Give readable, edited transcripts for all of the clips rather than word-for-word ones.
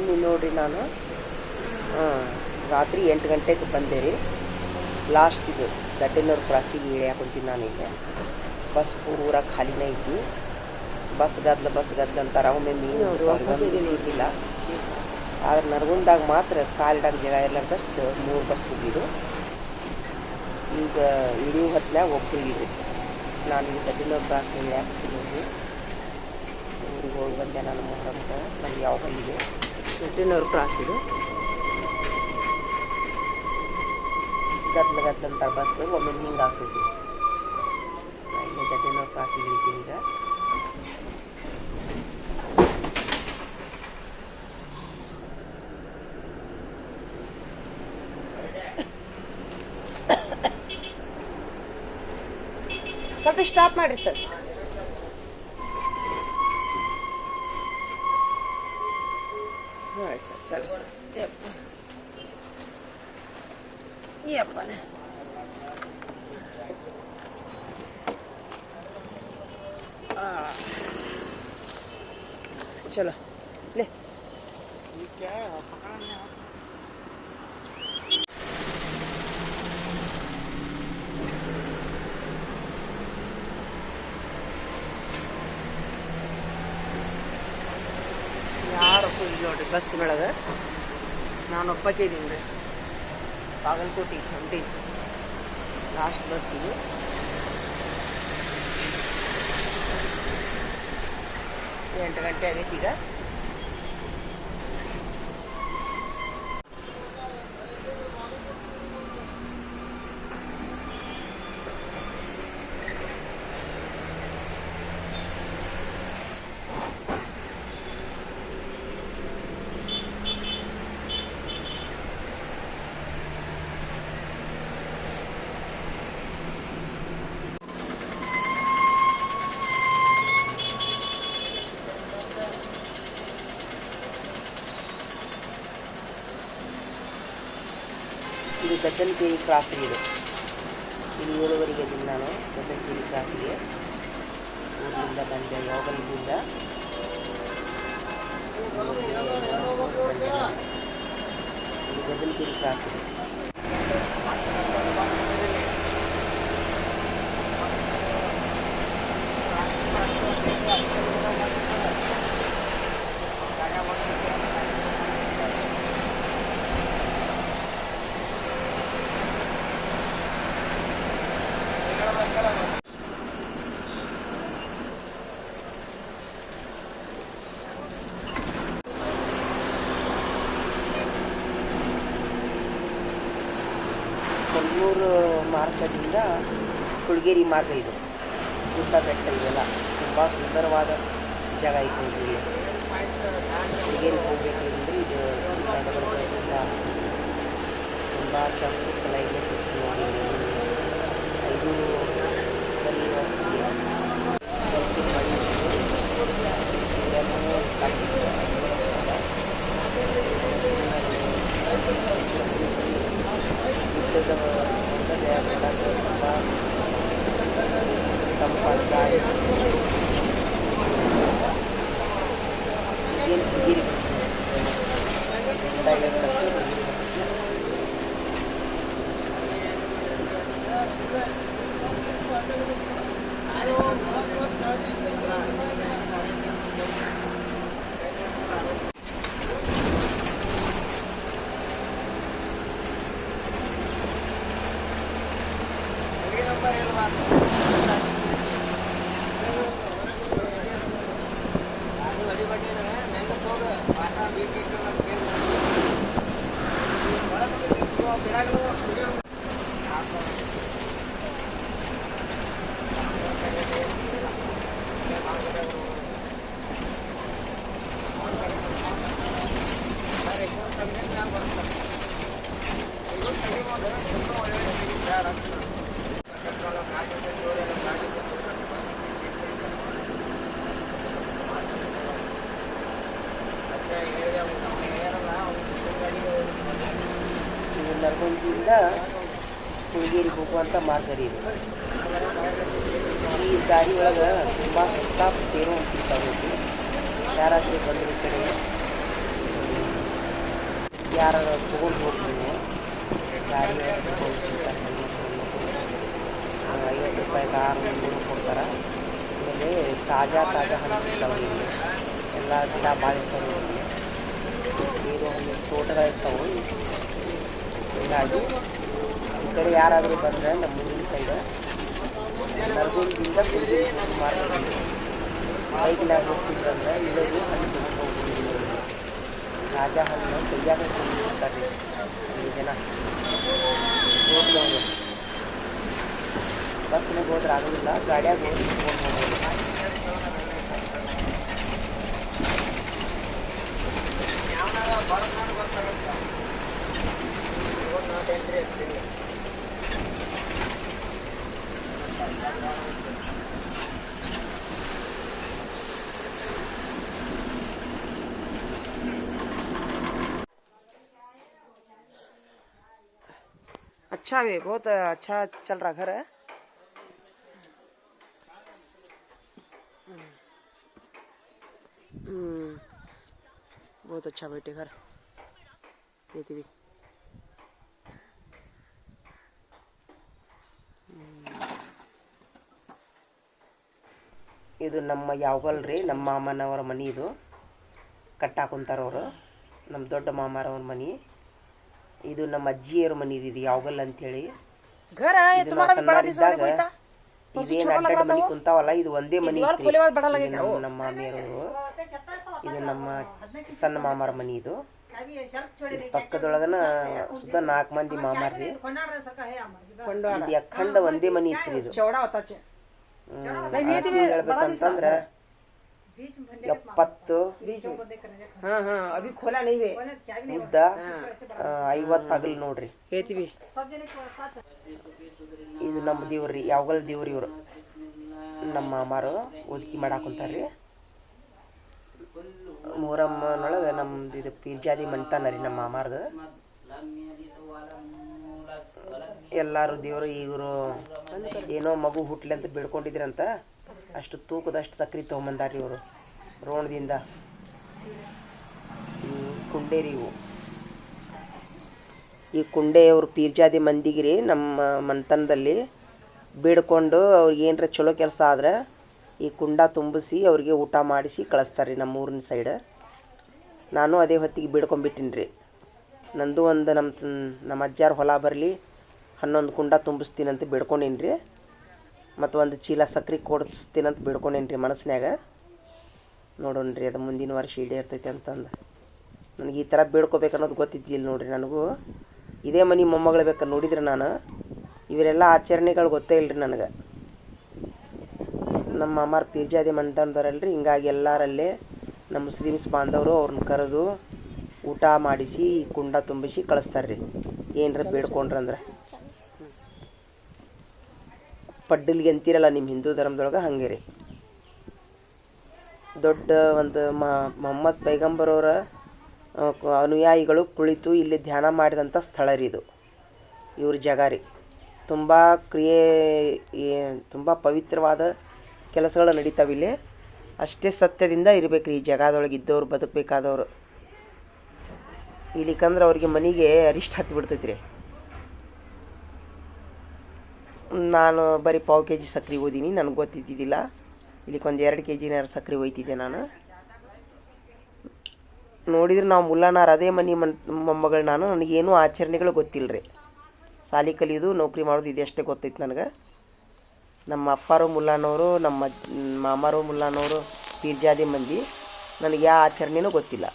ನಿನ್ನೆ ನೋಡಿರಿ ನಾನು ರಾತ್ರಿ 8 ಗಂಟೆಗೆ ಬಂದೆ ರೀ. ಲಾಸ್ಟ್ ಇದು ದಡ್ಡನೂರು ಕ್ರಾಸಿಗೆ ಇಳಿಯಾಕೆ ಕುಂತೀನಿ ನಾನು. ಇಲ್ಲೇ ಬಸ್ ಪೂರ ಖಾಲಿನೇ ಐತಿ. ಬಸ್ ಗದ್ಲ ಅಂತಾರೆ. ಒಮ್ಮೆ ಮೀನು ಒಂದು ಸೀಟ್ ಇಲ್ಲ. ಆದ್ರೆ ನರಗುಂದಾಗ ಮಾತ್ರ ಕಾಲಿಡಾಗ ಜಾಗ ಇರ್ಲಾರ್ದಷ್ಟು 3 ಬಸ್ ತುಂಬಿದ್ದು. ಈಗ ಇಳಿಯೋ ಹೊತ್ನ್ಯಾಗ ಒಬ್ಬರು ಇಲ್ರಿ. ನಾನು ಈಗ ದಡ್ಡನೂರು ಕ್ರಾಸ್ ಇಳಿಯಾಕತ್ತೀನಿ ನೋಡ್ರಿ. ಊರಿಗೆ ಹೋಗಿ ಬಂದೆ ನಾನು ಮೊಹರಂಗೆ. ನನಗೆ ಯಾವ ಬಲ್ಲಿದೆ ದಡ್ಡನೂರು ಕ್ರಾಸ್ ಇದು. ಗದ್ಲ ಅಂತಾರೆ ಬಸ್. ಒಮ್ಮೆ ಹಿಂಗೆ ಆಗ್ತೈತಿ. ಇಲ್ಲೇ ದಡ್ಡನೂರು ಕ್ರಾಸಿಗೆ ಇಳಿತೀನಿ ಈಗ. ಸ್ವಲ್ಪ ಸ್ಟಾಪ್ ಮಾಡಿರಿ ಸರ್. ಮಾಡಿ ಸರ್, ತರ್ರಿ ಸರ್. ಯಪ್ಪನೆ चलो ले ये क्या है पकड़ने आप? ಯಾರಪ್ಪ ಇಲ್ಲಿ ನೋಡ್ರಿ ಬಸ್ಸಿನೊಳಗೆ ನಾನು ಒಬ್ಬಕ್ಕೆ ಇದ್ದೀನಿ ರೀ. ಬಾಗಲಕೋಟೆಗೆ ಹೊಂಟಿ ಲಾಸ್ಟ್ ಬಸ್ಸಿಗೆ. 8 ಗಂಟೆ ಆಗೈತಿ ಈಗ. ಇದು ಗದ್ದನಕೇರಿ ಕ್ರಾಸಿಗೆ. ಇದು ಇಲ್ಲಿ 7:30ಗೆ ಇದ್ದೀನಿ ನಾನು ಗದ್ದನಕೇರಿ ಕ್ರಾಸಿಗೆ. ಊರಿನಿಂದ ಬಂದೆ, ಯೋಗಲದಿಂದ ಇದು ಗದ್ದನಕೇರಿ ಕ್ರಾಸಿಗೆ. ಕೊಲ್ಲೂರು ಮಾರ್ಗದಿಂದ ಹುಳ್ಗೇರಿ ಮಾರ್ಗ ಇದು. ಗುಡ್ಡ ಬೆಟ್ಟ ಇವೆಲ್ಲ ತುಂಬ ಸುಂದರವಾದ ಜಾಗ ಐತೆ ನೋಡ್ರಿ. ಇಲ್ಲಿ ಹುಳ್ಗೇರಿಗೆ ಹೋಗ್ಬೇಕು ಅಂದರೆ ಇದು ನಡಬರ್ಗದಿಂದ ತುಂಬ ಚಂದ ಕ್ಲೈಮೇಟ್ ಇತ್ತು ನೋಡಿ. 5 ಬರೀ ಹೊತ್ತಿಗೆ ಮಳೆ ಸೂರ್ಯನೂ ಗುಡ್ಡದ ಸೌಂದರ್ಯ ನೋಡೋದು ತುಂಬ ತಂಪಾದ ಗಾಳಿ. ಏನು ಹುಡುಗಿರಿ ಗುಡ್ಡ ಇಳಿದ ತಕ್ಷಣ ಹುಡುಗಿರಿ ನರಗುಂದಿಯಿಂದ ಹುಳ್ಗೇರಿಗೆ ಹೋಗುವಂಥ ಮಾರ್ಗ ರೀ ಇದು. ಈ ದಾರಿ ಒಳಗೆ ತುಂಬ ಸಸ್ತಾ ಬೇರು ಸಿಗ್ತಾವೆ. ಯಾರಾದರೂ ಬಂದರೆ ಈ ಕಡೆ ಯಾರು ತೊಗೊಂಡು ಹೋಗ್ರಿ ನೀವು ಗಾಡಿ ತೊಗೊಂಡು 50 ರೂಪಾಯಿಗೆ 600 ಕೊಡ್ತಾರೆ. ಆಮೇಲೆ ತಾಜಾ ಹಣ್ಣು ಸಿಗ್ತಾವೆ ಇಲ್ಲಿ. ಎಲ್ಲ ಗಿಡ ಭಾಳ ಇರ್ತಾವೆ ಇಲ್ಲಿ. ನೀರು ಹಣ್ಣು ತೋಟಗಳು ಇರ್ತಾವೆ. ಹೀಗಾಗಿ ಈ ಕಡೆ ಯಾರಾದರೂ ಬಂದರೆ ನಮ್ಮ ಊರಿನ ಸೈಡ್ ನರಗುಂದಿಂದ ಕುಂದಿನ ಮಾರ್ಕೆಟ್ ಬೈಕ್ನಾಗ ಹೋಗ್ತಿದ್ರಂದ್ರೆ ಇಳಿದು ಹಣ್ಣು ತೊಗೊಂಡು ಹೋಗ್ತಿದ್ವಿ. ತಾಜಾ ಹಣ್ಣು ಕೈಯಾಗ ಕೊಂಡಿರ್ತಾರೆ ಇಲ್ಲಿ ಜನ ತೋಟದವರು. ಬಸ್ನಾಗ ಹೋದ್ರೆ ಆಗೋದಿಲ್ಲ, ಗಾಡಿಯಾಗ ಹೋಗಿ ತೊಗೊಂಡು ಹೋಗೋದು. अच्छा है, बहुत अच्छा चल रहा घर है. बहुत अच्छा बेटे घर देती भी. ಇದು ನಮ್ಮ ಯಾವಗಲ್ರಿ ನಮ್ಮ ಮಾಮನವರ ಮನೆ. ಇದು ಕಟ್ಟಾಕೊಂತಾರವರು, ನಮ್ಮ ದೊಡ್ಡ ಮಾಮಾರವ್ರ ಮನೆ. ಇದು ನಮ್ಮ ಅಜ್ಜಿಯರ ಮನೆ. ಇದು ಯಾವಗಲ್ ಅಂತೇಳಿ. ಸಣ್ಣವರಿದ್ದಾಗ ಇದೇನು ಅಡ್ಡಾಡಿ ಮನೆ ಕುಂತಾವಲ್ಲ, ಇದು ಒಂದೇ ಮನೆ ಇತ್ತು. ನಮ್ಮ ಮಾಮಿಯರವರು. ಇದು ನಮ್ಮ ಸಣ್ಣ ಮಾಮಾರ ಮನೆ. ಇದು ಪಕ್ಕದೊಳಗನ ಸುತ್ತ 4 ಮಂದಿ ಮಾಮಾರ್ರಿ. ಇದು ಅಖಂಡ ಒಂದೇ ಮನೆ ಇತ್ತು. ಇದು ಹೇಳ್ಬೇಕಂತಂದ್ರೆ 70 ಉದ್ದ 50 ಅಗಲ್ ನೋಡ್ರಿ. ಇದು ನಮ್ಮ ದೇವ್ರಿ, ಯಾವಗಲ್ ದೇವ್ರಿ. ಇವರು ನಮ್ಮ ಮಾಮಾರು ಒದಕಿ ಮಾಡಾಕೊಂತಾರ್ರಿ. ಮೊಹರಮ್ಮನೊಳಗೆ ನಮ್ದು ಇದು ಪೀರ್ಜಾದಿ ಮಣ್ತಾನ ರೀ ನಮ್ಮ ಮಾಮಾರ್ದು. ಎಲ್ಲರೂ ದೇವರು ಇವರು ಏನೋ ಮಗು ಹುಟ್ಲಿ ಅಂತ ಬೇಡ್ಕೊಂಡಿದ್ರಂತ. ಅಷ್ಟು ತೂಕದಷ್ಟು ಸಕ್ರೆ ತೊಗೊಂಬಂದಾರ್ರಿ ಇವರು ರೋಣದಿಂದ. ಇವು ಕುಂಡೇರಿ. ಇವು ಈ ಕುಂಡೆ ಅವ್ರು ಪೀರ್ಜಾದಿ ಮಂದಿಗೆ ರೀ ನಮ್ಮ ಮಂತನದಲ್ಲಿ ಬೇಡ್ಕೊಂಡು ಅವ್ರಿಗೆ ಏನರ ಚಲೋ ಕೆಲಸ ಆದ್ರೆ ಈ ಕುಂಡ ತುಂಬಿಸಿ ಅವ್ರಿಗೆ ಊಟ ಮಾಡಿಸಿ ಕಳಿಸ್ತಾರೆ ರೀ ನಮ್ಮ ಊರಿನ ಸೈಡ್. ನಾನು ಅದೇ ಹೊತ್ತಿಗೆ ಬೇಡ್ಕೊಂಬಿಟ್ಟಿನಿ ರೀ. ನಂದು ಒಂದು ನಮ್ಮ ಅಜ್ಜಾರ ಹೊಲ ಬರಲಿ 11 ಕುಂಡ ತುಂಬಿಸ್ತೀನಂತ ಬೇಡ್ಕೊಂಡೀನಿ ರೀ. ಮತ್ತು ಒಂದು ಚೀಲ ಸಕ್ರೆ ಕೊಡಿಸ್ತೀನಂತ ಬೇಡ್ಕೊಂಡೇನಿ ರೀ ಮನಸ್ಸಿನಾಗ. ನೋಡೋಣ್ರಿ ಅದು ಮುಂದಿನ ವರ್ಷ ಈಡೇರ್ತೈತೆ ಅಂತಂದು. ನನಗೆ ಈ ಥರ ಬೇಡ್ಕೋಬೇಕು ಅನ್ನೋದು ಗೊತ್ತಿದ್ದಿಲ್ಲ ನೋಡ್ರಿ. ನನಗೂ ಇದೇ ಮನೆ ಮೊಮ್ಮಗಳು ಬೇಕು ನೋಡಿದ್ರೆ ನಾನು ಇವರೆಲ್ಲ ಆಚರಣೆಗಳು ಗೊತ್ತೇ ಇಲ್ಲರಿ ನನಗೆ. ನಮ್ಮ ಮಾಮಾರ್ ಪೀರ್ಜಾದಿ ಮಂತಂದರಲ್ರಿ. ಹಿಂಗಾಗಿ ಎಲ್ಲರಲ್ಲೇ ನಮ್ಮ ಮುಸ್ಲಿಮ್ಸ್ ಬಾಂಧವರು ಅವ್ರನ್ನ ಕರೆದು ಊಟ ಮಾಡಿಸಿ ಕುಂಡ ತುಂಬಿಸಿ ಕಳಿಸ್ತಾರೆ ರೀ ಏನರ ಬೇಡ್ಕೊಂಡ್ರಂದ್ರೆ. ಪಡ್ಡಲ್ಗೆ ಅಂತೀರಲ್ಲ ನಿಮ್ಮ ಹಿಂದೂ ಧರ್ಮದೊಳಗೆ, ಹಾಗೆ ರೀ. ದೊಡ್ಡ ಒಂದು ಮೊಹಮ್ಮದ್ ಪೈಗಂಬರವರ ಅನುಯಾಯಿಗಳು ಕುಳಿತು ಇಲ್ಲಿ ಧ್ಯಾನ ಮಾಡಿದಂಥ ಸ್ಥಳ ರೀ ಇದು. ಇವ್ರ ಜಾಗ ರೀ. ತುಂಬ ತುಂಬ ಪವಿತ್ರವಾದ ಕೆಲಸಗಳು ನಡೀತಾವಿಲ್ಲಿ. ಅಷ್ಟೇ ಸತ್ಯದಿಂದ ಇರಬೇಕು ರೀ ಈ ಜಾಗದೊಳಗೆ ಇದ್ದವ್ರು, ಬದುಕಬೇಕಾದವರು. ಇಲ್ಲಿಕಂದ್ರೆ ಅವ್ರಿಗೆ ಮನೆಗೆ ಅರಿಷ್ಟ ಹತ್ತಿಬಿಡ್ತೈತಿ ರೀ. ನಾನು ಬರೀ 1/4 kg ಸಕ್ರೆ ಓದೀನಿ, ನನಗೆ ಗೊತ್ತಿದ್ದಿದ್ದಿಲ್ಲ. ಇಲ್ಲಿಗೊಂದು 2 kg ಸಕ್ರೆ ಒಯ್ತಿದ್ದೆ ನಾನು. ನೋಡಿದ್ರೆ ನಾವು ಮುಲ್ಲಾನಾರ್ ಅದೇ ಮನೆ ಮೊಮ್ಮಗಳು ನಾನು. ನನಗೇನೂ ಆಚರಣೆಗಳು ಗೊತ್ತಿಲ್ಲ ರೀ. ಸಾಲಿ ಕಲಿಯೋದು ನೌಕರಿ ಮಾಡೋದು ಇದೆಷ್ಟೇ ಗೊತ್ತೈತೆ ನನಗೆ. ನಮ್ಮ ಅಪ್ಪಾರು ಮುಲ್ಲಾನವರು, ನಮ್ಮ ಮಾಮಾರು ಮುಲ್ಲಾನವರು ಪೀರ್ಜಾದಿ ಮಂದಿ. ನನಗೆ ಯಾವ ಆಚರಣೆನೂ ಗೊತ್ತಿಲ್ಲ.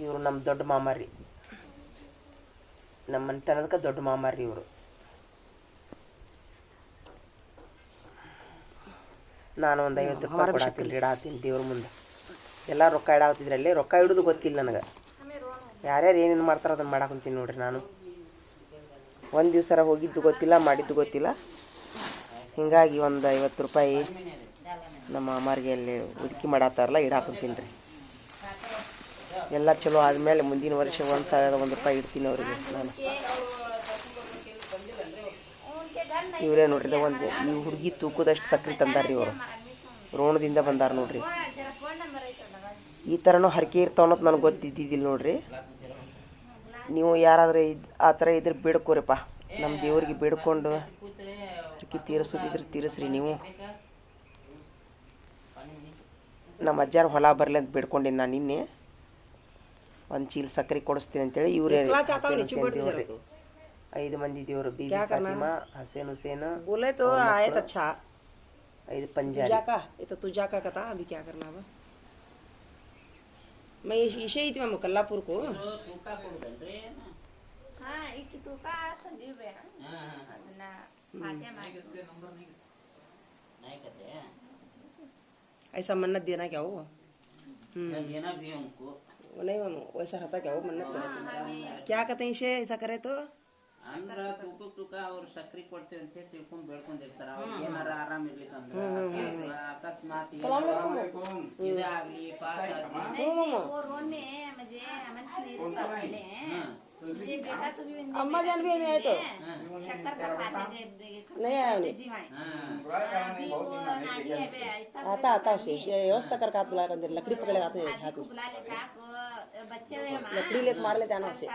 ಇವರು ನಮ್ಮ ದೊಡ್ಡ ಮಾಮಾರಿ, ನಮ್ಮ ಮನೆತನದಕ್ಕೆ ದೊಡ್ಡ ಮಾಮಾರಿ ಇವರು. ನಾನು ಒಂದು 50 ರೂಪಾಯಿ ಕೊಡಾತೀನಿ, ಇಡಾತೀನಿ ದೇವ್ರ ಮುಂದೆ. ಎಲ್ಲ ರೊಕ್ಕ ಇಡಾತಿದ್ರಲ್ಲಿ ರೊಕ್ಕ ಇಡೋದು ಗೊತ್ತಿಲ್ಲ ನನಗೆ. ಯಾರ್ಯಾರು ಏನೇನು ಮಾಡ್ತಾರೆ ಅದನ್ನು ಮಾಡಾಕೊಂತೀನಿ ನೋಡ್ರಿ. ನಾನು ಒಂದು ದಿವ್ಸ ಹೋಗಿದ್ದು ಗೊತ್ತಿಲ್ಲ, ಮಾಡಿದ್ದು ಗೊತ್ತಿಲ್ಲ. ಹೀಗಾಗಿ ಒಂದು 50 ರೂಪಾಯಿ ನಮ್ಮ ಮಾಮಾರಿಗೆ ಅಲ್ಲಿ ಉದುಕಿ ಮಾಡತ್ತಾರಲ್ಲ ಇಡಾಕೊಂತೀನಿ ರೀ. ಎಲ್ಲ ಚಲೋ ಆದಮೇಲೆ ಮುಂದಿನ ವರ್ಷ 1,001 ರೂಪಾಯಿ ಇಡ್ತೀನಿ ಅವರಿಗೆ ನಾನು. ಇವರೇ ನೋಡ್ರಿ ಒಂದು ಈ ಹುಡುಗಿ ತೂಕದಷ್ಟು ಸಕ್ರೆ ತಂದಾರ್ರಿ ಇವರು ರೋಣದಿಂದ ಬಂದಾರ ನೋಡ್ರಿ. ಈ ಥರನೂ ಹರಕೆ ಇರ್ತಾವ ಅನ್ನೋದು ನನಗೆ ಗೊತ್ತಿದ್ದಿದ್ದಿಲ್ಲ ನೋಡ್ರಿ. ನೀವು ಯಾರಾದರೂ ಆ ಥರ ಇದ್ರೆ ಬೇಡ್ಕೋರಿಪ್ಪ, ನಮ್ಮ ದೇವ್ರಿಗೆ ಬೇಡ್ಕೊಂಡು ಹರಕೆ ತೀರಿಸೋದಿದ್ರೆ ತೀರಿಸ್ರಿ. ನೀವು ನಮ್ಮ ಅಜ್ಜಾರ ಹೊಲ ಬರಲಿ ಅಂತ ಬೇಡ್ಕೊಂಡಿನಿ ನಾನು ನಿನ್ನೆ. ಒಂದು ಚೀಲ ಸಕ್ಕರೆ ಕೊಡಿಸ್ತೀನಿ ಅಂತೇಳಿ ಇವರೇ ಹಸೇನ್ ಹುಸೇನ್ ದೇವ್ರಿ. 5 ಮಂದಿ ದೇವರು, ಬೀಬಿ ಫಾತಿಮಾ, ಹಸೇನ್ ಹುಸೇನ್, 5 पंजारी. तो तुझा का कथा अभी क्या करना अब मैं इसे ही थी मैं कल्लापुर को हां एक तो का संजीव है ना फातिमा नहीं कहते ऐसा मन्नत देना क्या हो देना भी हमको नहीं मामू वैसा रहता क्या हो मन्नत क्या कहते हैं इसे ऐसा करे तो ಅಂದ್ರ ತೂಕ ಅವ್ರು ಸಕ್ರಿ ಕೊಡ್ತೇವೆ ಅಂತ ತಿಳ್ಕೊಂಡ್ ಬೇಡ್ಕೊಂಡಿರ್ತಾರ. ಅವ್ರಿಗೆ ಏನಾರ ಆರಾಮ ಇರ್ಲಿಕ್ಕಂದ್ರ ಅಕಸ್ಮಾತ್ ಇದೇ ಆಗ್ಲಿ ಪಾಸ್ अम्मा जान भी आए तो नहीं आया उन्हें आता आता उसे व्यवस्था करके हाथ बुलाया कर लकड़ी पकड़े आते हैं हाथ लकड़ी लेके मार लेते आना उसे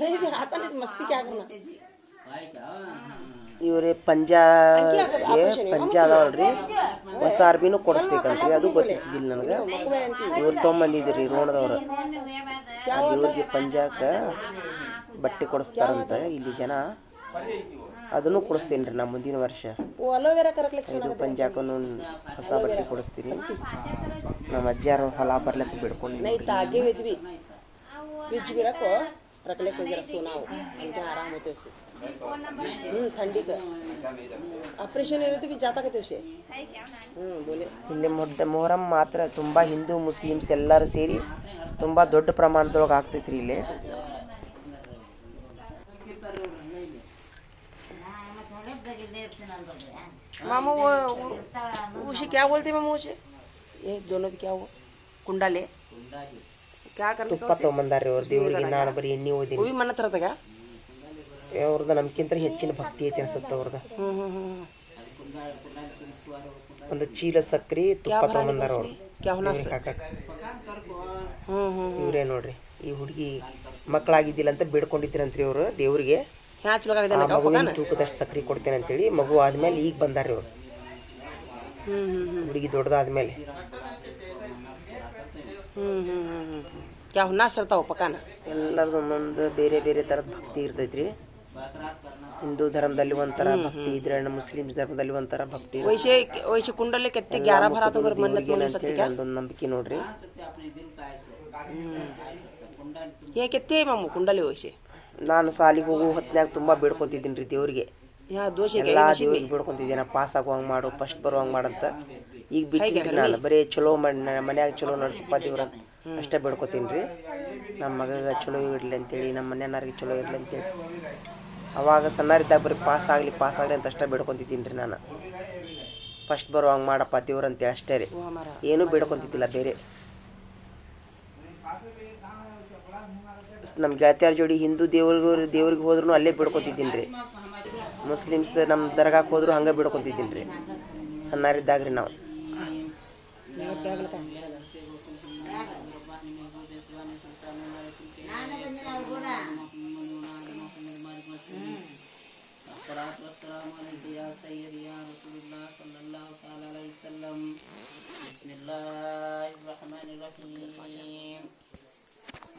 नहीं भी आता नहीं मस्ती क्या करना ಇವರೇ ಪಂಜಾದವಲ್ರಿ ಹೊಸ ಅರ್ಬಿನೂ ಕೊಡಿಸ್ಬೇಕಂತ್ರಿ. ಅದು ಗೊತ್ತಿದ್ದಿಲ್ಲ ನನಗೆ. ಇವ್ರು ತೊಗೊಂಬಂದಿದ್ರಿ ರೋಣದವ್ರು. ಆ ದೇವ್ರಿಗೆ ಪಂಜಾಕ ಬಟ್ಟೆ ಕೊಡಿಸ್ತಾರಂತ ಇಲ್ಲಿ ಜನ. ಅದನ್ನು ಕೊಡಿಸ್ತೀನಿ ರೀ ನಾ ಮುಂದಿನ ವರ್ಷ. ಇದು ಪಂಜಾಕನು ಹೊಸ ಬಟ್ಟೆ ಕೊಡಿಸ್ತೀನಿ. ನಮ್ಮ ಅಜ್ಜಾರು ಹೊಲ ಬರ್ಲಕ್ಕೆ ಬಿಡ್ಕೊಂಡು रख लेके जरा सोना हो हमके आराम होते उसे ठंडी का ऑपरेशन ಇರುತ್ತೆ भी जाता कहते उसे बोले ಇಲ್ಲಿ ಮೊಹರಂ ಮಾತ್ರ ತುಂಬ ಹಿಂದೂ ಮುಸ್ಲಿಮ್ಸ್ ಎಲ್ಲರೂ ಸೇರಿ ತುಂಬ ದೊಡ್ಡ ಪ್ರಮಾಣದೊಳಗೆ ಆಗ್ತೈತ್ರಿ ಇಲ್ಲಿ. मामू वो उसे क्या बोलते मामू उसे ये दोनों भी क्या हुआ कुंडाले क्या करने ತುಪ್ಪ ತೊಗೊಂಬಂದಾರ್ರಿ ಅವ್ರ ದೇವ್ರಿಗೆ. ನಾನು ಬರೀ ಎಣ್ಣೆ ಓದಿನಿ. वो भी मन्नत रहता क्या ಅವ್ರದ್ದು ನಮ್ಗಿಂತ ಹೆಚ್ಚಿನ ಭಕ್ತಿ ಐತಿ ಅನ್ಸುತ್ತೆ ಅವ್ರದ್ದು. ಒಂದು ಚೀಲ ಸಕ್ರಿ ತುಪ್ಪ ತೊಗೊಂಬಂದಾರ ಅವ್ರು ಹಾಕಕ್ಕೆ. ಇವರೇ ನೋಡ್ರಿ ಈ ಹುಡುಗಿ ಮಕ್ಕಳಾಗಿದ್ದಿಲ್ಲ ಅಂತ ಬೇಡ್ಕೊಂಡಿದ್ರಂತ್ರಿ ಅವರು ದೇವ್ರಿಗೆ. ಮಗುವಿನ ತೂಕದಷ್ಟು ಸಕ್ರಿ ಕೊಡ್ತೇನೆ ಅಂತೇಳಿ ಮಗು ಆದ್ಮೇಲೆ ಈಗ ಬಂದಾರ್ರಿ ಅವ್ರು. ಹುಡುಗಿ ದೊಡ್ಡದಾದ್ಮೇಲೆ क्या होना सरता हो पकाना ಎಲ್ಲರದ್ದು ಒಂದೊಂದು ಬೇರೆ ಬೇರೆ ಥರದ ಭಕ್ತಿ ಇರ್ತೈತ್ರಿ. ಹಿಂದೂ ಧರ್ಮದಲ್ಲಿ ಒಂಥರ ಭಕ್ತಿ ಇದ್ರೆ ಮುಸ್ಲಿಮ್ಸ್ ಧರ್ಮದಲ್ಲಿ ಒಂಥರ ಭಕ್ತಿ. वैसे वैसे कुंडले कितने 11 भरा तो अगर मन्नत बोल सकते क्या ಒಂದೊಂದು ನಂಬಿಕೆ ನೋಡ್ರಿ. ये कितने मामू कुंडले वैसे ನಾನು ಸಾಲಿಗೆ ಹೋಗೋ ಹೊತ್ನ್ಯಾಗ ತುಂಬಾ ಬೇಡ್ಕೊಂತಿದ್ದೀನಿ ರೀ ದೇವ್ರಿಗೆ. यहाँ दोष है ಎಲ್ಲ ದೇವ್ರಿಗೆ ಬೇಡ್ಕೊಂತಿದ್ದೀನಿ ಪಾಸ್ ಆಗುವಂಗೆ ಮಾಡು, ಫಸ್ಟ್ ಬರುವಂಗೆ ಮಾಡಂತ. ಈಗ ಬಿಟ್ಟಿದ್ರಿ ನಾನು ಬರೀ ಚಲೋ ಮಾಡಿ ಮನ್ಯಾಗ ಚಲೋ ನಡ್ಸಪ್ಪ ದೇವ್ರಂತ ಅಷ್ಟೇ ಬೇಡ್ಕೊತೀನಿ ರೀ. ನಮ್ಮ ಮಗಗೆ ಚಲೋ ಇರಲಿ ಅಂತೇಳಿ, ನಮ್ಮ ಮನೆಯವ್ರಿಗೆ ಚಲೋ ಇರಲಿ ಅಂತೇಳಿ. ಅವಾಗ ಸಣ್ಣರಿದ್ದಾಗ ಬರೀ ಪಾಸ್ ಆಗಲಿ ಅಂತ ಅಷ್ಟೇ ಬೇಡ್ಕೊತಿದ್ದೀನಿ ರೀ ನಾನು. ಫಸ್ಟ್ ಬರುವಂಗೆ ಮಾಡಪ್ಪ ದೇವ್ರು ಅಂತೇಳಿ ಅಷ್ಟೇ ರೀ. ಏನೂ ಬೇಡ್ಕೊತಿದ್ದಿಲ್ಲ ಬೇರೆ. ನಮ್ಮ ಗೆಳತಿಯರ ಜೋಡಿ ಹಿಂದೂ ದೇವ್ರಿಗೆ ಹೋದ್ರೂ ಅಲ್ಲೇ ಬೇಡ್ಕೊತಿದ್ದೀನಿ ರೀ. ಮುಸ್ಲಿಮ್ಸ್ ನಮ್ಮ ದರ್ಗಾಕ್ಕೆ ಹೋದ್ರು ಹಂಗೆ ಬೇಡ್ಕೊತಿದ್ದೀನಿ ರೀ ಸಣ್ಣರಿದ್ದಾಗ ರೀ ನಾವು.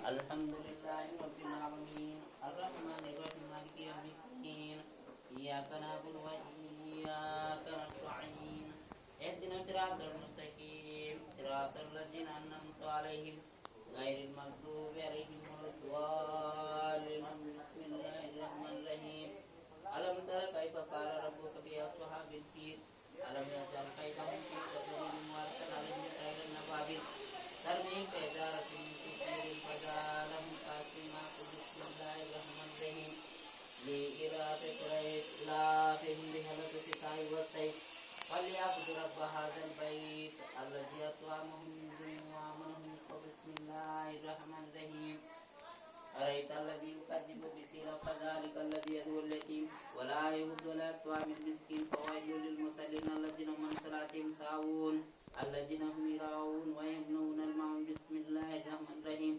अल्हम्दुलिल्लाहि रब्बिल आलमीन अर्रहमानिर रहीम मालिकि यौमिद्दीन इय्याका नअबुदु व इय्याका नस्तa'ीन इहदिना सिरातल मुस्तकीम सिरातल लज़ीना अन'अमता अलैहिम गैरिल मग़्दूबि अलैहिम वलद्दाल्लीन बिस्मिल्लाहिर रहमानिर रहीम अलम तरा कैफ़ क़ाल रब्बुका बि अस्हाबिल फ़ील अलम यजअल कैदहुम फ़ी तदलील व अरसल अलैहिम तैरन नबाबिल तरमीम बिहिजारतिन فجعلهم كعصف بسم الله الرحمن الرحيم لإيلاف قريش إيلافهم رحلة الشتاء والصيف فليعبدوا رب هذا البيت الذي أطعمهم من جوع وآمنهم من خوف. الطعام المسكين فويل للمصلين الذين هم عن صلاتهم ساهون الذين هم يراءون ويمنون الماعون بسم الله الرحمن الرحيم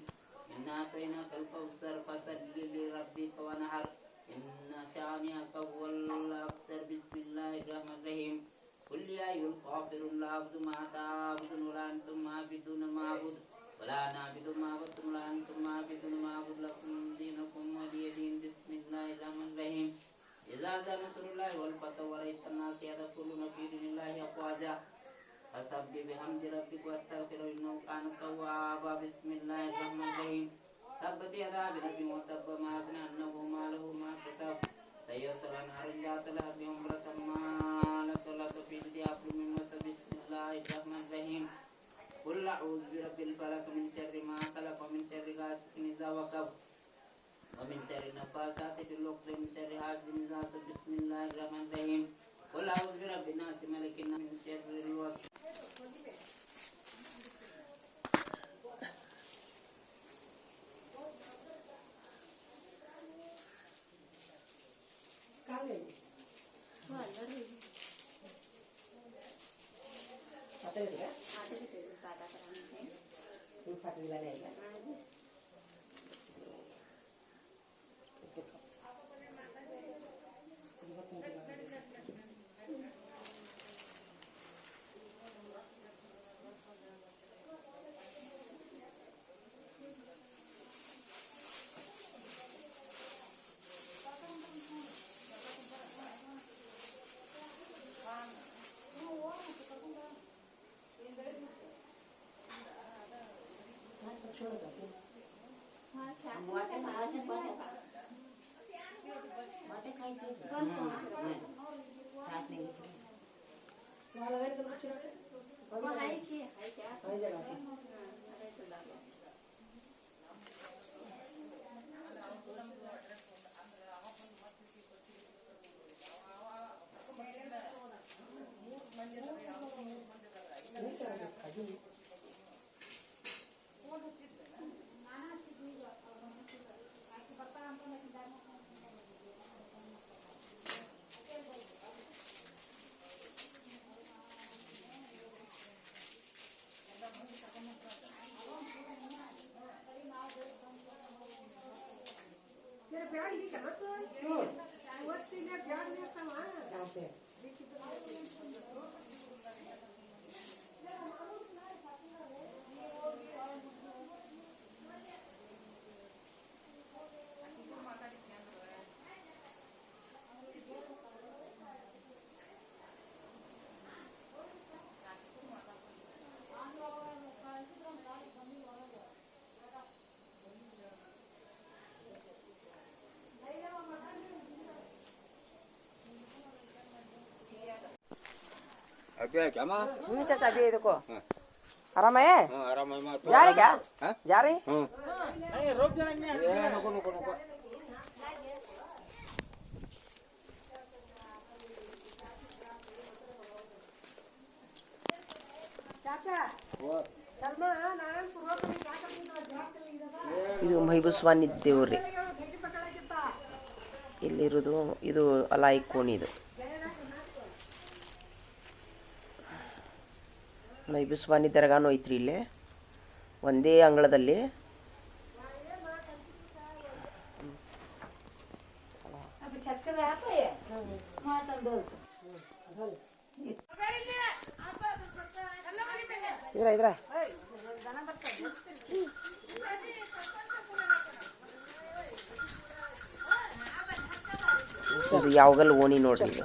إنا أعطيناك الكوثر فصل لربك ونحر إن شانئك هو الأبتر بسم الله الرحمن الرحيم قل يا أيها الكافرون لا أعبد ما تعبدون ولا أنتم عابدون ما أعبد ولا نعبد ما عبدتم ولا أنتم عابدون ما أعبد لكم دينكم ولي دين بسم الله الرحمن الرحيم إذا جاء نصر الله والفتح ورأيت الناس يدخلون في دين الله أفواجا فسبح بحمد ربك واستغفره إنه كان توابا بسم الله الرحمن الرحيم تبت يدا أبي لهب وتب ما أغنى عنه ماله ما كسب سيصلى نارا ذات لهب امرأة حمالة الحطب في حبل من مسد بسم الله الرحمن الرحيم قل أعوذ برب الفلق من شر ما خلق ومن شر غاسق إذا وقب ومن شر النفاثات في العقد من شر حاسد إذا حسد بسم الله الرحمن الرحيم قل أعوذ برب الناس ملك الناس من شر الوسواس चाचा अभी देखो आराम है जा रहे क्या जा रहे ಇದು ಮೈಬಸ್ವಾನಿ ದೇವ್ರಿ ಇಲ್ಲಿರೋದು ಇದು ಅಲಾಯಿ ಕೋಣಿ ಇದು ಮೈಬಸ್ವಾನಿ ದರ್ಗಾನು ಐತ್ರಿ ಇಲ್ಲೇ ಒಂದೇ ಅಂಗಳದಲ್ಲಿ ಇದ್ರ ಇದು ಯಾವಾಗಲ್ಲ ಓಣಿ ನೋಡ್ರಿ ಈಗ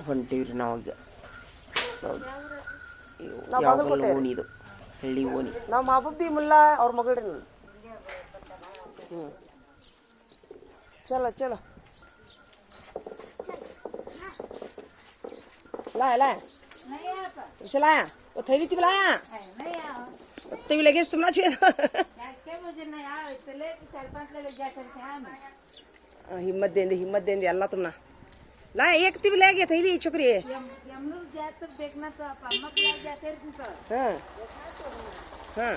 ಹೊಂಟಿವ್ರಿ ನಾವೀಗ ಯಾವಾಗಲ್ಲ ಓಣಿ ಇದು ಹಳ್ಳಿ ಓಣಿ ನಾವು ಮಹಬೂಬಿ ಮುಲ್ಲಾ ಅವ್ರ ಮಗಳ್ರಿ चलो चलो लाया लाया उसे लाया वो थैली थी लाया तो भी लगे तुम ना छुए हिम्मत देंगे अल्लाह तुम ना लाया एक ती भी ले गया थैली छोकरी देखना तो आप अम्मा को जाते हाँ हाँ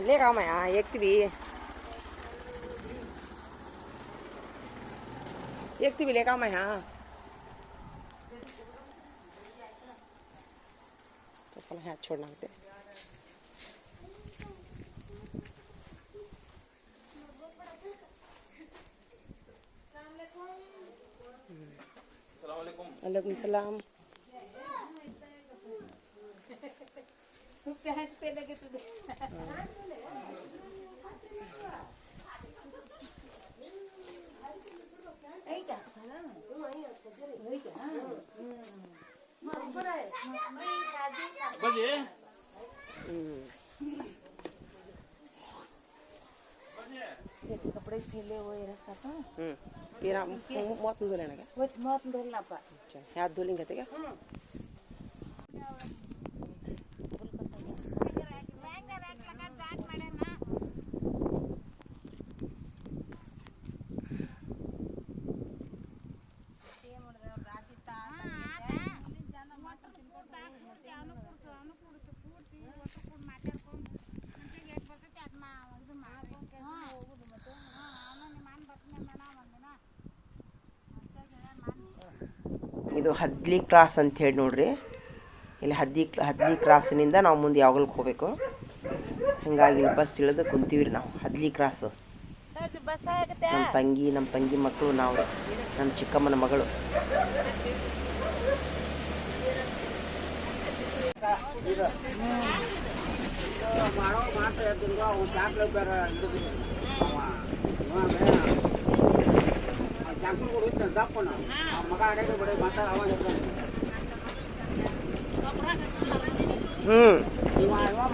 ले का मैं एक भी एक ती बिले काम आहे हा चप्पल हाथ छोड़ना होते वालेकुम सलाम प्याज पे लगे तुझे कपड़े सिले हुए रखा था तेरा मौत में धोलेना क्या कुछ मत धोलना पा अच्छा हाथ धो लेंगे क्या ಇದು ಹದ್ಲಿ ಕ್ರಾಸ್ ಅಂತ ಹೇಳಿ ನೋಡ್ರಿ ಇಲ್ಲಿ ಹದ್ಲಿ ಕ್ರಾಸ್ನಿಂದ ನಾವು ಮುಂದೆ ಯಾವಾಗಲೂ ಹೋಗಬೇಕು ಹಾಗಾಗಿ ಇಲ್ಲಿ ಬಸ್ ಇಳಿದು ಕುಂತೀವ್ರಿ ನಾವು ಹದ್ಲಿ ಕ್ರಾಸ್ ನಮ್ಮ ತಂಗಿ ಮಕ್ಕಳು ನಾವು ನಮ್ಮ ಚಿಕ್ಕಮ್ಮನ ಮಗಳು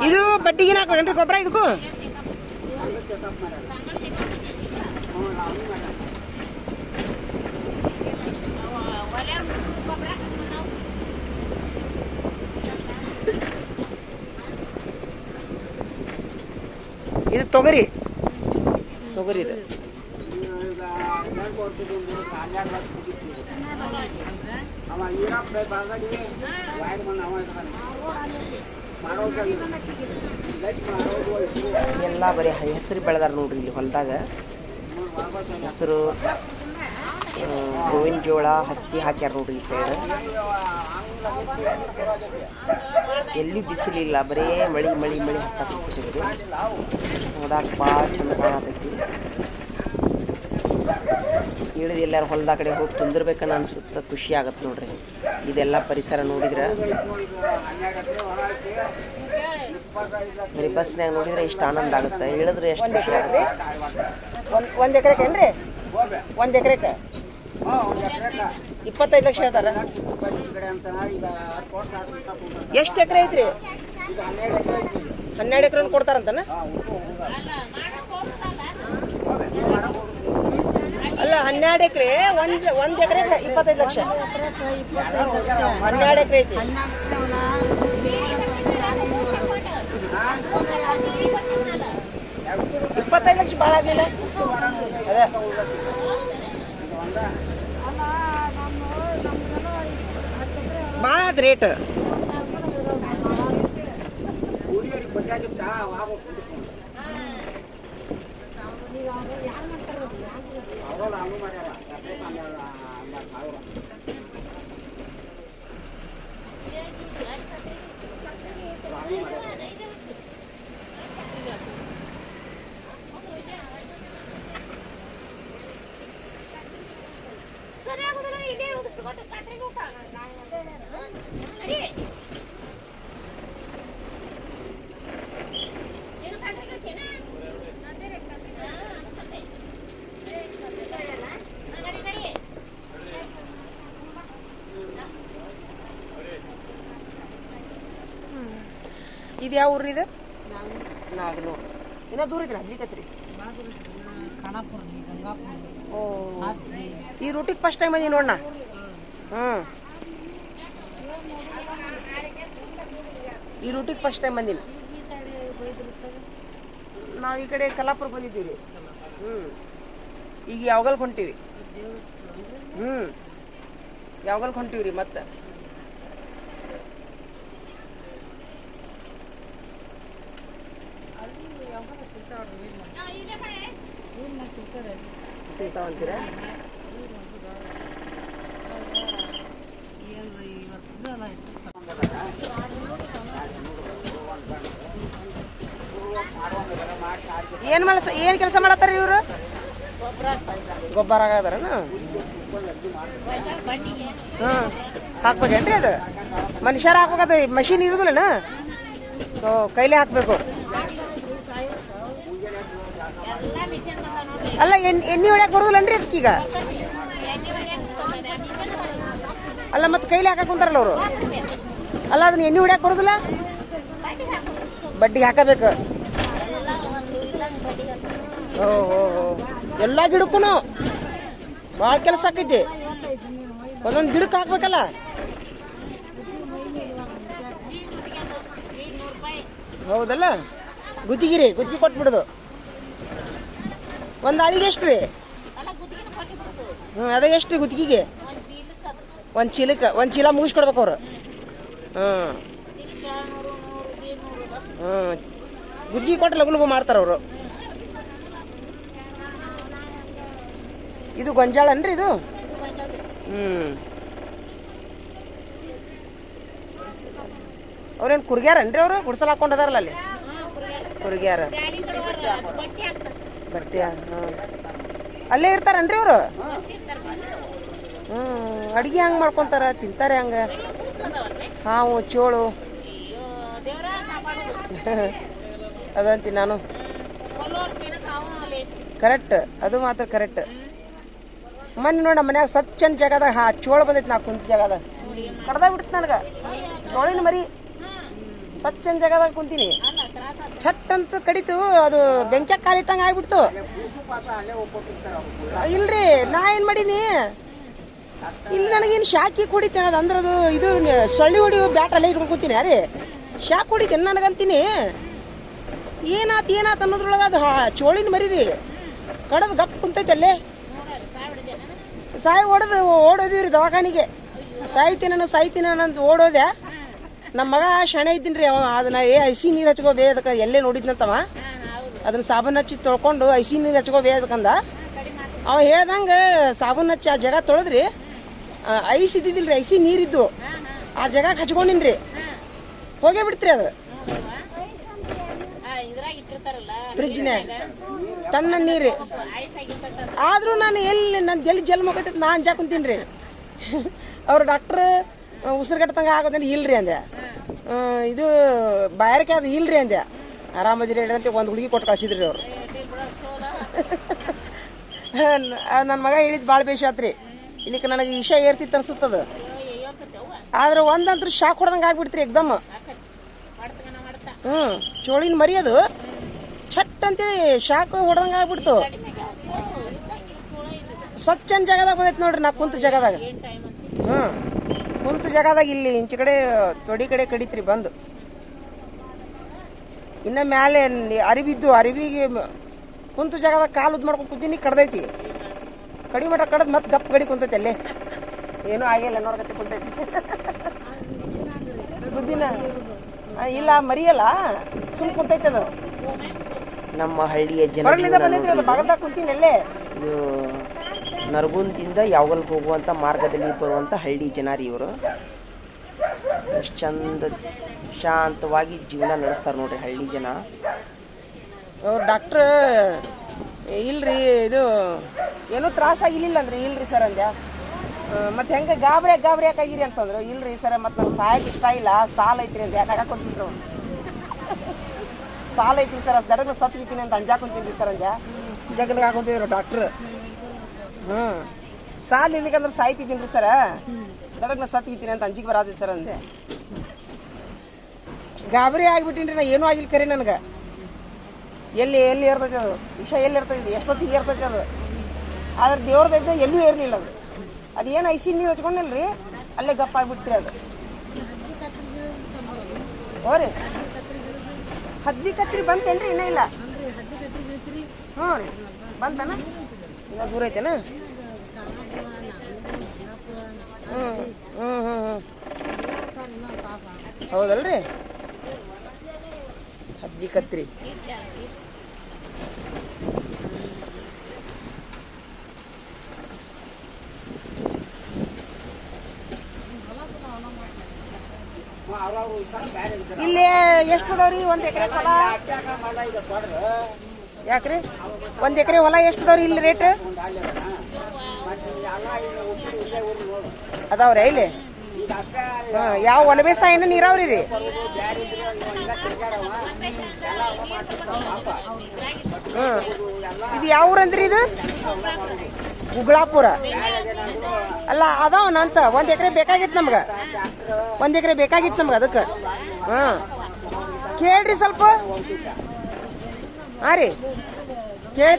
ಇದು ಬಡ್ಡಿಗೆ ಹಾಕೋನ್ರಿ ಗೊಬ್ಬರ ಇದಕ್ಕೂ ಇದು ತೊಗರಿ ಇದು ಎಲ್ಲ ಬರೀ ಹೆಸರು ಬೆಳೆದಾರ ನೋಡ್ರಿ ಇಲ್ಲಿ ಹೊಲದಾಗ ಹೆಸರು ಗೋವಿನ ಜೋಳ ಹತ್ತಿ ಹಾಕ್ಯಾರ ನೋಡ್ರಿ ಈ ಸೈಡ್ ಎಲ್ಲಿ ಬಿಸಿಲಿಲ್ಲ ಬರೇ ಮಳಿ ಮಳಿ ಮಳಿ ಹತ್ತಾಕ್ಬಿಟ್ಟಿದ್ರಿ ನೋಡಾಕ ಭಾಳ ಚಂದ ಕಾಣತೈತಿ ಇಳಿದು ಎಲ್ಲಾರು ಹೊಲದ ಕಡೆ ಹೋಗಿ ತುಂದಿರ್ಬೇಕನ್ನ ಅನ್ಸುತ್ತೆ ಖುಷಿ ಆಗತ್ತೆ ನೋಡ್ರಿ ಇದೆಲ್ಲ ಪರಿಸರ ನೋಡಿದ್ರೆ ಬರೀ ಬಸ್ನಾಗ ನೋಡಿದ್ರೆ ಎಷ್ಟು ಆನಂದ ಆಗುತ್ತೆ ಇಳಿದ್ರೆ ಎಷ್ಟು ಖುಷಿ ಆಗುತ್ತೆ ಒಂದ್ ಎಕರೆಕೇನ್ರಿ ಒಂದ್ ಎಕರೆಕ 25 ಲಕ್ಷ ಹೇಳ್ತಾರ ಎಷ್ಟು ಎಕರೆ ಐತ್ರಿ 12 ಎಕರೆ ಕೊಡ್ತಾರಂತನ ಅಲ್ಲ 12 ಎಕರೆ ಒಂದ್ ಎಕರೆ 25 ಲಕ್ಷ 12 ಎಕರೆ ಐತಿ 25 ಲಕ್ಷ ಭಾಳ ಆಗಿಲ್ಲ ಅದೇ ಭಾಳ ಆದ ರೇಟ್ ಇದು ಯಾವ ಊರ್ರಿ ಇದು ನಾಗನೂರು ಇನ್ನೂ ದೂರ ಇದ್ರಿ ಹದ್ಲಿಕತ್ರಿ ಓ ಈ ರೂಟಿಗೆ ಫಸ್ಟ್ ಟೈಮ್ ಅದೀನಿ ನೋಡಣ್ಣ ಈ ರೂಟಿಗೆ ಫಸ್ಟ್ ಟೈಮ್ ಬಂದಿನಿ ನಾವು ಈ ಕಡೆ ಕಲಾಪುರ ಬಂದಿದ್ದೀವಿ ಈಗ ಯಾವಾಗಲ್ ಹೊಂಟೀವಿ ಯಾವಾಗಲ್ ಹೊಂಟೀವ್ರಿ ಮತ್ತೆ ಸಿಗ್ತಾವಂತೀರಾ ಏನು ಕೆಲಸ ಮಾಡತ್ತಾರ ಇವರು? ಗೊಬ್ಬರ ಆಗದಾರನ? ಹಾಂ ಹಾಕ್ಬೇಕೇನ್ರಿ ಅದು? ಮನುಷ್ಯರ ಹಾಕ್ಬೇಕದ, ಮಷೀನ್ ಇರುದಿಲ್ಲನ? ಕೈಲೇ ಹಾಕ್ಬೇಕು. ಅಲ್ಲ ಎಣ್ಣೆ ಹೊಡ್ಯಾಕ ಬರುದಿಲ್ಲನ್ರಿ ಅದಕ್ಕೀಗ? ಅಲ್ಲ ಮತ್ತೆ ಕೈಲಿ ಹಾಕಕ್ ಕುಂತಾರಲ್ಲ ಅವರು. ಅಲ್ಲ ಅದನ್ನ ಎಣ್ಣೆ ಹೊಡ್ಯಾಕ ಬರುದಿಲ್ಲ? ಬಡ್ಡಿಗೆ ಹಾಕಬೇಕು. ಓಹೋ ಎಲ್ಲ ಗಿಡಕ್ಕೂ ಭಾಳ ಕೆಲಸ ಆಕೈತಿ. ಒಂದೊಂದು ಗಿಡಕ್ಕೆ ಹಾಕ್ಬೇಕಲ್ಲ. ಹೌದಲ್ಲ? ಗುತ್ತಿಗೆ ಕೊಟ್ಬಿಡುದು. ಒಂದು ಆಳಿಗೆ ಎಷ್ಟು ರೀ? ಅದೇ ಎಷ್ಟು ಗುತ್ತಿಗೆಗೆ? ಒಂದು ಚೀಲ ಮುಗಿಸ್ಕೊಡ್ಬೇಕು ಅವ್ರು. ಗುತ್ತಿಗೆ ಕೊಟ್ಟು ಲಗು ಮಾಡ್ತಾರ ಅವರು. ಇದು ಗೊಂಜಾಳ ಅನ್ರಿ ಇದು? ಅವ್ರೇನು ಕುರ್ಗ್ಯಾರನ್ರಿ ಅವರು? ಗುಡ್ಸಲ್ ಹಾಕೊಂಡದಾರಲ್ಲ ಅಲ್ಲಿ ಕುರ್ಗ್ಯಾರ ಬಟ್ಟೆ. ಅಲ್ಲೇ ಇರ್ತಾರನ್ರಿ ಅವರು? ಅಡಿಗೆ ಹಂಗೆ ಮಾಡ್ಕೊಂತಾರ, ತಿಂತಾರೆ ಹಂಗ? ಹಾವು ಚೋಳು ಅದಂತಿ ನಾನು. ಕರೆಕ್ಟ್, ಅದು ಮಾತ್ರ ಕರೆಕ್ಟ್. ಮೊನ್ನೆ ನೋಡ ಮನ್ಯಾಗ ಸ್ವಚ್ಛನ ಜಾಗದಾಗ ಚೋಳು ಬಂದೈತಿ. ನಾ ಕುಂತ ಜಾಗದಾಗ ಕಡ್ದಾಗ ಬಿಡ್ತು ನನಗೆ. ಚೋಳಿನ ಮರಿ ಸ್ವಚ್ಛನ ಜಾಗದಾಗ ಕುಂತೀನಿ. ಛಟ್ ಅಂತ ಕಡಿತು, ಅದು ಬೆಂಕ್ಯಾಗ ಕಾಲಿಟ್ಟಂಗೆ ಆಗ್ಬಿಡ್ತು. ಇಲ್ರಿ, ನಾ ಏನು ಮಾಡೀನಿ ಇಲ್ಲಿ, ನನಗೇನು ಶಾಕಿ ಹೊಡಿತೇನೆ ಅದು ಅಂದ್ರೆ ಅದು ಇದು ಸೊಳ್ಳಿ ಹೊಡಿಯೋ ಬ್ಯಾಟಲ್ಲೇ ಇಟ್ಕೊಂಡು ಕೂತೀನಿ. ಅರೇ ಶಾಕ್ ಹೊಡಿತೇನೆ ನನಗಂತೀನಿ. ಏನಾತು ಅನ್ನೋದ್ರೊಳಗೆ ಅದು ಚೋಳಿನ ಮರಿರಿ ಕಡದು ಗಪ್ ಕುಂತೈತೆ ಅಲ್ಲೇ. ಸಾಯಿ ಹೊಡೆದು ಓಡೋದಿವ್ರಿ ದವಾಖಾನಿಗೆ. ಸಾಯ್ತೀನಿ ಅಂತ ಓಡೋದೆ. ನಮ್ಮ ಮಗ ಶಾಣೆ ಇದ್ದೀನಿ ರೀ. ಅದನ್ನ ಹಸಿ ನೀರು ಹಚ್ಕೋಬೇ ಅದಕ್ಕೆ ಎಲ್ಲೇ ನೋಡಿದ್ನಂತವ. ಅದನ್ನ ಸಾಬೂನು ಹಚ್ಚಿ ತೊಳ್ಕೊಂಡು ಹಸಿ ನೀರು ಹಚ್ಕೋಬೇ ಅದಕ್ಕಂದ. ಅವ ಹೇಳ್ದಂಗೆ ಸಾಬೂನು ಹಚ್ಚಿ ಆ ಜಾಗ ತೊಳೆದ್ರಿ. ಐಸ್ ಇದ್ದಿದ್ದಿಲ್ರಿ, ಐಸಿ ನೀರಿದ್ದು ಆ ಜಾಗಕ್ಕೆ ಹಚ್ಕೊಂಡಿನ್ರಿ. ಹೋಗೇ ಬಿಡ್ತ್ರಿ ಅದು ಫ್ರಿಜ್ನೇ ತನ್ನ ನೀರು. ಆದ್ರೂ ನಾನು ಎಲ್ಲಿ ಜಲ್ ಮಗತೈತಿ ನಾ ಅಂಜಾ ಕುಂತೀನಿ ರೀ. ಅವ್ರು ಡಾಕ್ಟ್ರ್ ಉಸಿರುಗಟ್ಟಂಗೆ ಆಗೋದೇನು ಇಲ್ರಿ ಅಂದೆ. ಇದು ಬಾಯಾರಿಕೆ ಅದು ಇಲ್ರಿ ಅಂದೆ. ಆರಾಮದಿರಿ ಅಂತ ಒಂದು ಹುಡುಗಿ ಕೊಟ್ಟು ಕಳ್ಸಿದ್ರಿ ಅವ್ರು. ನನ್ನ ಮಗ ಹೇಳಿದ್ ಭಾಳ ಬೇಷ ಆತ್ರಿ. ಇಲ್ಲಿಕ್ಕೆ ನನಗೆ ವಿಷಯ ಏರ್ತಿತ್ತು ಅನ್ಸುತ್ತದ. ಆದ್ರೆ ಒಂದಂತೂ ಶಾಕ್ ಹೊಡೆದಂಗೆ ಆಗ್ಬಿಡ್ತ್ರಿ ಎಕ್ದಮ್. ಚೋಳಿನ ಮರಿ ಅದು ಛಟ್ ಅಂತೇಳಿ ಶಾಕ್ ಹೊಡೆದಂಗೆ ಆಗ್ಬಿಡ್ತು. ಸ್ವಚ್ಛನ ಜಾಗದಾಗ ಬಂದೈತಿ ನೋಡ್ರಿ. ನಾ ಕುಂತ ಜಾಗದಾಗ ಕುಂತ ಜಾಗದಾಗ ಇಲ್ಲಿ ಇಂಚೆ ಕಡೆ ತೊಡಿ ಕಡೆ ಕಡಿತ್ರಿ ಬಂದು. ಇನ್ನ ಮ್ಯಾಲೆ ಅರಿವಿದ್ದು ಅರಿವಿಗೆ ಕುಂತ ಜಾಗದಾಗ ಕಾಲು ಉದ್ ಮಾಡ್ಕೊಂಡು ಕುಂತೀನಿ. ಕಡ್ದೈತಿ ಕಡಿ ಮಟ ಕಡ್ದು ಮತ್ತೆ ಗಪ್ ಗಡಿ ಕುಂತೈತಿ ಅಲ್ಲೇ. ಏನೂ ಆಗಿಲ್ಲ ನೋಡ್ಕತಿ ಕುಂತೈತಿ. ಬುದ್ಧಿನ ಇಲ್ಲ ಮರಿಯಲ್ಲ, ಸುಮ್ ಕುಂತೈತಿ ಅದು. ನಮ್ಮ ಹಳ್ಳಿಯ ಜನ ಬಾಗಲ್ದಾಗ ಕುಂತೀನಿ ಅಲ್ಲೇ. ಇದು ನರಗುಂದಿಂದ ಯಾವಗಲ್ಗೆ ಹೋಗುವಂಥ ಮಾರ್ಗದಲ್ಲಿ ಬರುವಂಥ ಹಳ್ಳಿ ಜನ ರೀ ಇವರು. ಎಷ್ಟು ಚಂದ ಶಾಂತವಾಗಿ ಜೀವನ ನಡೆಸ್ತಾರೆ ನೋಡ್ರಿ ಹಳ್ಳಿ ಜನ. ಅವ್ರು ಡಾಕ್ಟ್ರ್ ಇಲ್ರಿ ಇದು ಏನೂ ತ್ರಾಸಾಗಿಲ್ಲ ಅಂದ್ರಿ. ಇಲ್ರಿ ಸರ್ ಅಂದ್ಯಾ. ಮತ್ತು ಹೆಂಗೆ ಗಾಬರಿ ಯಾಕಾಗಿರಿ ಅಂತಂದ್ರು. ಇಲ್ರಿ ಸರ್ ಮತ್ತು ನಂಗೆ ಸಾಯಕ್ಕೆ ಇಷ್ಟ ಇಲ್ಲ, ಸಾಲ ಐತ್ರಿ ಅಂತ ಯಾಕೆ ಹಾಕೊಂತಿದ್ರು. ಸಾಲ ಐತ್ರಿ ಸರ್, ಅದು ದಡಗ ಸತ್ಗಿತೀನಿ ಅಂತ ಅಂಜಾಕೊಂತೀನಿ ಸರ್ ಅಂದ್ಯಾ. ಜಗಲ್ಗೆ ಹಾಕೊಂತಿದ್ರು ಡಾಕ್ಟ್ರ್. ಸಾಲ ಇರ್ಲಿಕ್ಕಂದ್ರೆ ಸಾಯ್ತಿದ್ದೀನಿ ರೀ ಸರ, ದಡಗ್ನ ಸತ್ಗಿತೀನಿ ಅಂತ ಅಂಜಿಗೆ ಬರತೈತಿ ಸರ್ ಅಂದೆ. ಗಾಬರಿ ಆಗಿಬಿಟ್ಟಿನ್ರಿ ನಾ. ಏನೂ ಆಗಿಲ್ಲ ಕರೆ ನನಗೆ. ಎಲ್ಲಿ ಇರ್ತೈತಿ ಅದು ವಿಷ, ಎಲ್ಲಿ ಇರ್ತೈತಿ, ಎಷ್ಟೊತ್ತಿಗೆ ಇರ್ತೈತಿ ಅದು. ಆದ್ರೆ ದೇವ್ರದೈತೆ ಎಲ್ಲೂ ಇರಲಿಲ್ಲ ಅದು. ಅದೇನು ಐಸಿ ನೀರು ಹಚ್ಕೊಂಡಿಲ್ರಿ, ಅಲ್ಲೇ ಗಪ್ಪ ಆಗಿಬಿಟ್ರಿ ಅದು. ಹೋರಿ ಹದ್ದಿ ಕತ್ರಿ ಬಂತೇನ್ರಿ? ಇನ್ನೂ ಇಲ್ಲ. ಹ್ಞೂ ರೀ ಬಂತನ? ಇನ್ನೂ ದೂರ ಐತೆನ? ಹೌದಲ್ರಿ? ಹದ್ದಿ ಕತ್ರಿ ಇಲ್ಲಿ ಎಷ್ಟು ಅದಾವ್ರಿ? 1 ಎಕರೆ ಹೊಲ ಯಾಕ್ರಿ 1 ಎಕರೆ ಹೊಲ ಎಷ್ಟು ಅದಾವ್ರಿ ಇಲ್ಲಿ ರೇಟ್ ಅದಾವ್ರಿ ಇಲ್ಲಿ ಯಾವ ಹೊಲ ಬೇಸಾಯ ಏನು ನೀರಾವ್ರಿ ರೀ ಇದು ಯಾವ ಊರಂದ್ರಿ ಇದು ಗುಗ್ಳಾಪುರ ಅಲ್ಲ ಅದಾವನಂತ 1 ಎಕರೆ ಬೇಕಾಗಿತ್ತು ನಮ್ಗೆ 1 ಎಕರೆ ಬೇಕಾಗಿತ್ತು ನಮ್ಗೆ ಅದಕ್ಕೆ ಕೇಳ್ರಿ ಸ್ವಲ್ಪ ಹಾಂ ರೀ ಕೇಳ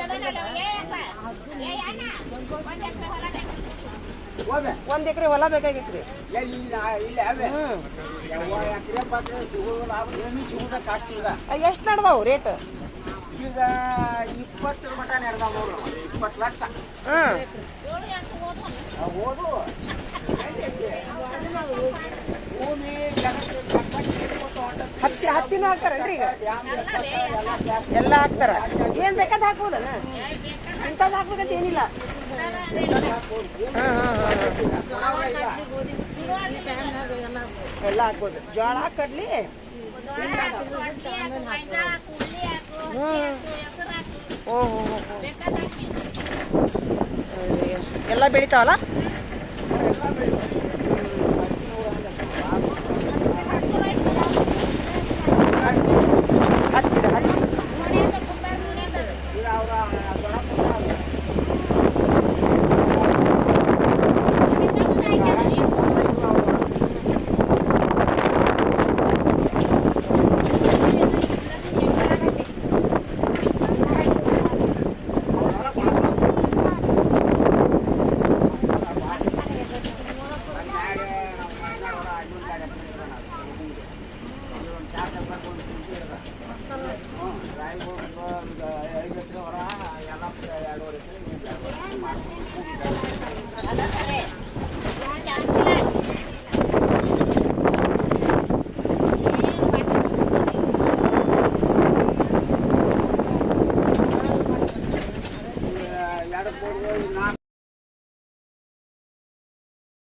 1 ಎಕರೆ ಹೊಲ ಬೇಕಾಗಿತ್ತು ರೀ ಎಷ್ಟು ನಡ್ದಾವು ರೇಟ್ ಈಗ 20 ಮಟ ನಡೆದಾವ ನೋಡ್ರಿ 20 ಲಕ್ಷ ಓದು ಭೂಮಿ ಹತ್ತಿನೂ ಹಾಕ್ತಾರಲ್ರಿ ಈಗ ಎಲ್ಲ ಹಾಕ್ತಾರ ಏನ್ ಬೇಕಾದ ಹಾಕ್ಬೋದಲ್ಲ ಇಂಥದ್ದು ಹಾಕ್ಬೇಕಂತ ಏನಿಲ್ಲ ಎಲ್ಲ ಹಾಕ್ಬೋದು ಜೋಳ ಕಡ್ಲಿ ಓಹೋ ಎಲ್ಲ ಬೆಳಿತಾವಲ್ಲ